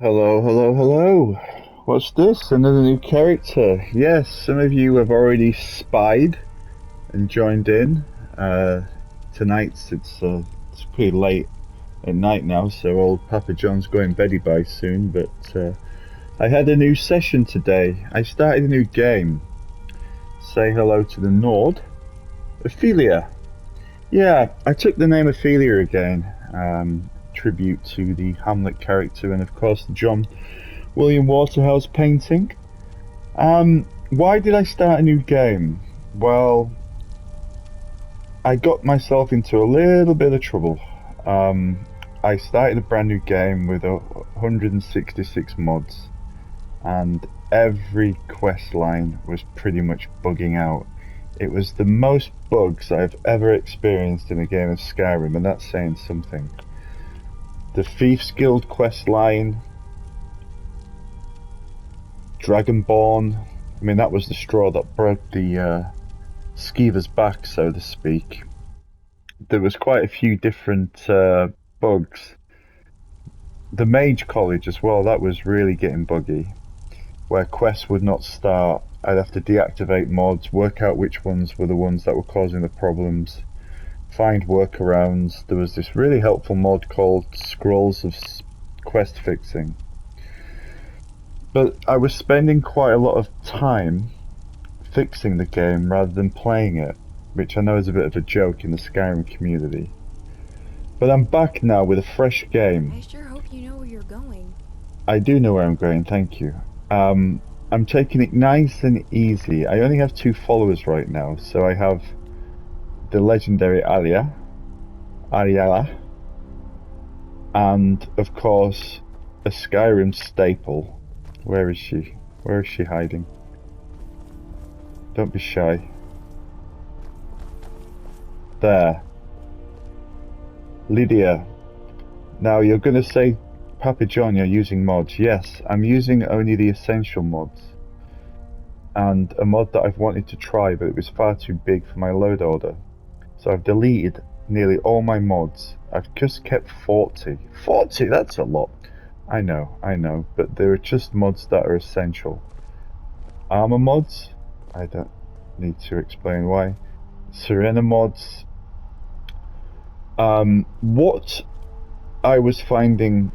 Hello, hello, hello. What's this? Another new character. Yes, some of you have already spied and joined in. Tonight's it's pretty late at night now, so old Papa John's going beddy bye soon. But I had a new session today. I started a new game. Say hello to the Nord. Ophelia. Yeah, I took the name Ophelia again. Tribute to the Hamlet character and of course the John William Waterhouse painting. Why did I start a new game? Well, I got myself into a little bit of trouble. I started a brand new game with 166 mods, and every quest line was pretty much bugging out. It was the most bugs I've ever experienced in a game of Skyrim, and that's saying something. The Thief's Guild quest line, Dragonborn. I mean, that was the straw that broke the skeever's back, so to speak. There was quite a few different bugs. The Mage College as well, that was really getting buggy, where quests would not start. I'd have to deactivate mods, work out which ones were the ones that were causing the problems, find workarounds. There was this really helpful mod called Scrolls of Quest Fixing. But I was spending quite a lot of time fixing the game rather than playing it, which I know is a bit of a joke in the Skyrim community. But I'm back now with a fresh game. I sure hope you know where you're going. I do know where I'm going, thank you. I'm taking it nice and easy. I only have 2 followers right now, so I have the legendary Ariella, and of course a Skyrim staple. Where is she? Where is she hiding? Don't be shy. There. Lydia. Now you're gonna say, Papa John, you're using mods. Yes, I'm using only the essential mods. And a mod that I've wanted to try, but it was far too big for my load order. So I've deleted nearly all my mods. I've just kept 40. 40, that's a lot. I know, but there are just mods that are essential. Armor mods, I don't need to explain why. Serena mods. What I was finding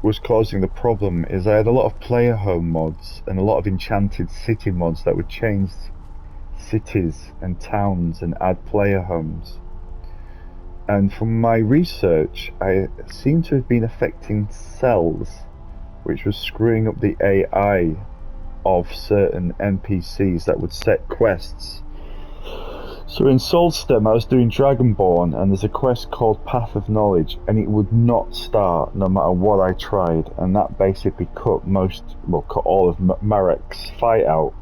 was causing the problem is I had a lot of player home mods and a lot of enchanted city mods that would change cities and towns and add player homes. And from my research, I seem to have been affecting cells, which was screwing up the AI of certain NPCs that would set quests. So in Soulstem I was doing Dragonborn, and there's a quest called Path of Knowledge, and it would not start no matter what I tried, and that basically cut all of Marek's fight out.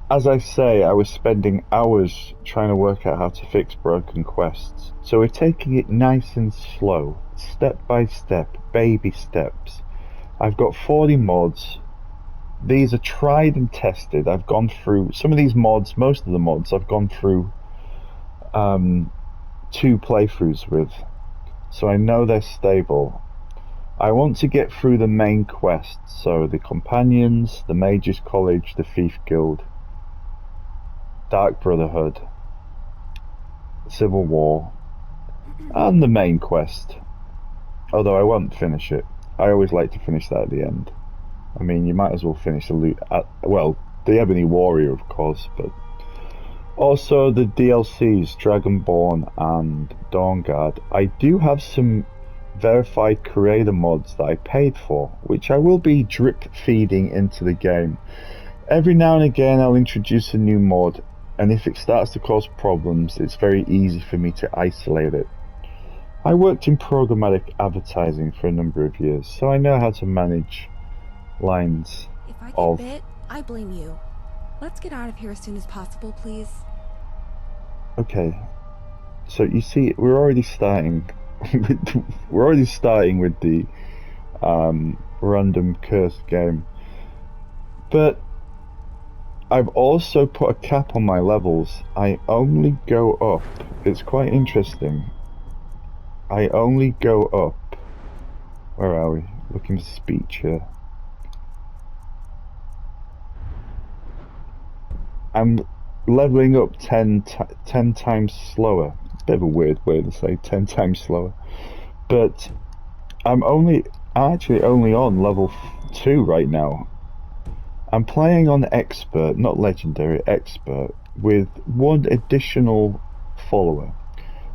As I say, I was spending hours trying to work out how to fix broken quests. So we're taking it nice and slow, step by step, baby steps. I've got 40 mods. These are tried and tested. I've gone through some of these mods, most of the mods I've gone through 2 playthroughs with. So I know they're stable. I want to get through the main quests, so the Companions, the Mages College, the Thief Guild, Dark Brotherhood, Civil War, and the main quest. Although I won't finish it. I always like to finish that at the end. I mean, you might as well finish the Ebony Warrior, of course, but also the DLCs, Dragonborn and Dawnguard. I do have some verified creator mods that I paid for, which I will be drip feeding into the game. Every now and again I'll introduce a new mod, and if it starts to cause problems, it's very easy for me to isolate it. I worked in programmatic advertising for a number of years, so I know how to manage lines If I get of... bit, I blame you. Let's get out of here as soon as possible, please. Okay, so you see, we're already starting with the random cursed game, but I've also put a cap on my levels. I only go up, it's quite interesting, I only go up Where are we? Looking for speech here. I'm leveling up 10 times slower. Bit of a weird way to say 10 times slower. But I'm actually only on level 2 right now. I'm playing on expert, not legendary, expert, with one additional follower.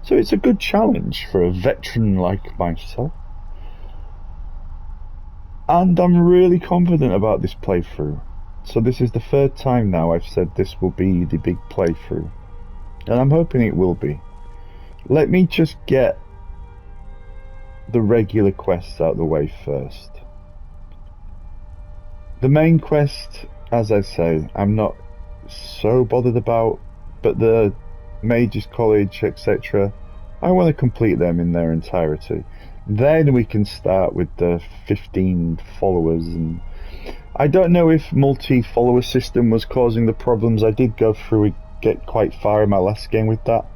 So it's a good challenge for a veteran like myself. And I'm really confident about this playthrough. So this is the third time now I've said this will be the big playthrough. And I'm hoping it will be. Let me just get the regular quests out of the way first. The main quest, as I say, I'm not so bothered about, but the Mages College, etc., I want to complete them in their entirety. Then we can start with the 15 followers, and I don't know if multi-follower system was causing the problems. I did go through and get quite far in my last game with that.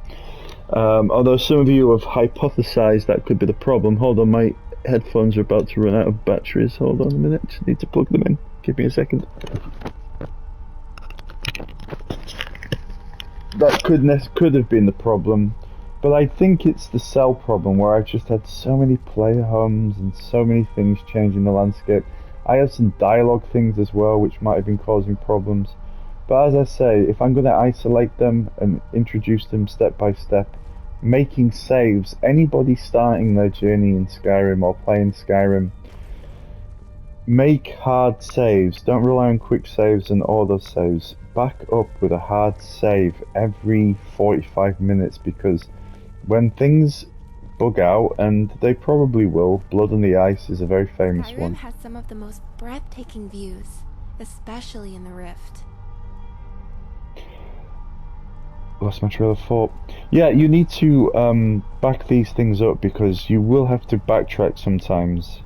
Although some of you have hypothesized that could be the problem. Hold on, my headphones are about to run out of batteries. Hold on a minute, just need to plug them in. Give me a second. That could have been the problem, but I think it's the cell problem where I've just had so many player homes and so many things changing the landscape. I have some dialogue things as well which might have been causing problems. But as I say, if I'm going to isolate them and introduce them step by step, making saves, anybody starting their journey in Skyrim or playing Skyrim, make hard saves. Don't rely on quick saves and auto saves. Back up with a hard save every 45 minutes, because when things bug out, and they probably will, Blood on the Ice is a very famous Skyrim one. has some of the most breathtaking views, especially in the Rift. Lost my trail of thought. Yeah, you need to back these things up because you will have to backtrack sometimes.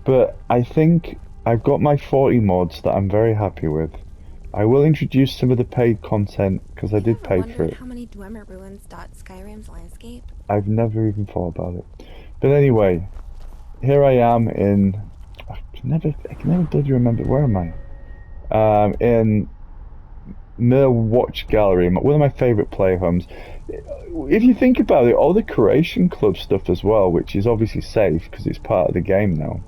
But I think I've got my 40 mods that I'm very happy with. I will introduce some of the paid content because I did pay for it. How many Dwemer ruins dot Skyrim's landscape? I've never even thought about it. But anyway, here I am in... I can never bloody remember, where am I? In the Watch Gallery, one of my favourite play homes. If you think about it, all the Creation Club stuff as well, which is obviously safe because it's part of the game now.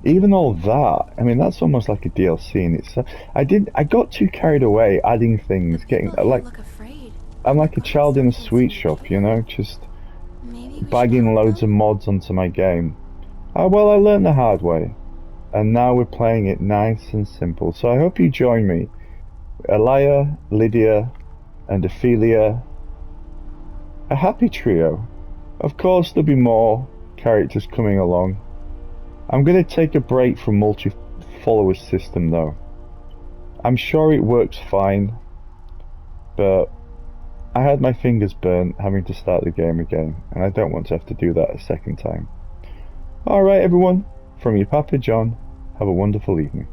Even all that, I mean, that's almost like a DLC in itself. I got too carried away adding things, getting like, I'm like a child in a sweet shop, you know, just bagging loads of mods onto my game. Well, I learned the hard way, and now we're playing it nice and simple. So I hope you join me. Elia, Lydia, and Ophelia. A happy trio. Of course, there'll be more characters coming along. I'm going to take a break from multi-follower system though. I'm sure it works fine, but I had my fingers burnt having to start the game again, and I don't want to have to do that a second time. Alright everyone, from your Papa John, have a wonderful evening.